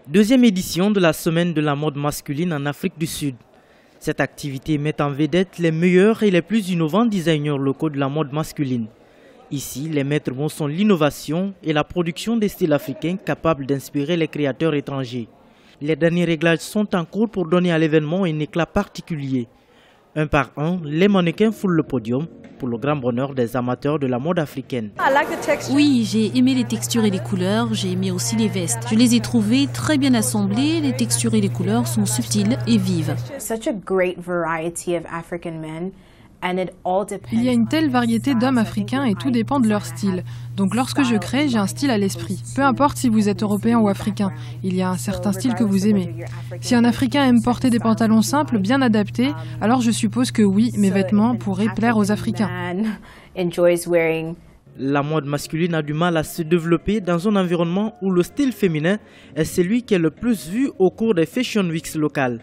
Deuxième édition de la semaine de la mode masculine en Afrique du Sud. Cette activité met en vedette les meilleurs et les plus innovants designers locaux de la mode masculine. Ici, les maîtres mots sont l'innovation et la production des styles africains capables d'inspirer les créateurs étrangers. Les derniers réglages sont en cours pour donner à l'événement un éclat particulier. Un par un, les mannequins foulent le podium pour le grand bonheur des amateurs de la mode africaine. Oui, j'ai aimé les textures et les couleurs, j'ai aimé aussi les vestes. Je les ai trouvées très bien assemblées, les textures et les couleurs sont subtiles et vives. Il y a une telle variété d'hommes africains et tout dépend de leur style. Donc lorsque je crée, j'ai un style à l'esprit. Peu importe si vous êtes européen ou africain, il y a un certain style que vous aimez. Si un africain aime porter des pantalons simples, bien adaptés, alors je suppose que oui, mes vêtements pourraient plaire aux africains. La mode masculine a du mal à se développer dans un environnement où le style féminin est celui qui est le plus vu au cours des Fashion Weeks locales.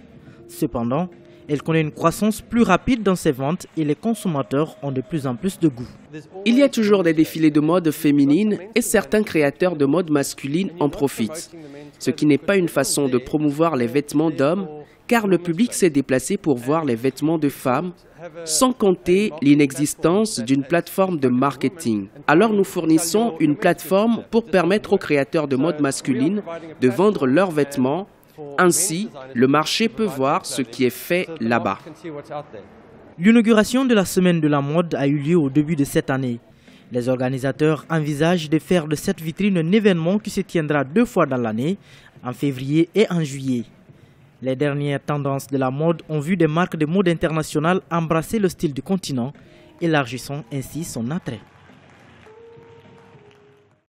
Cependant, elle connaît une croissance plus rapide dans ses ventes et les consommateurs ont de plus en plus de goût. Il y a toujours des défilés de mode féminine et certains créateurs de mode masculine en profitent. Ce qui n'est pas une façon de promouvoir les vêtements d'hommes, car le public s'est déplacé pour voir les vêtements de femmes, sans compter l'inexistence d'une plateforme de marketing. Alors nous fournissons une plateforme pour permettre aux créateurs de mode masculine de vendre leurs vêtements. Ainsi, le marché peut voir ce qui est fait là-bas. L'inauguration de la semaine de la mode a eu lieu au début de cette année. Les organisateurs envisagent de faire de cette vitrine un événement qui se tiendra 2 fois dans l'année, en février et en juillet. Les dernières tendances de la mode ont vu des marques de mode internationales embrasser le style du continent, élargissant ainsi son attrait.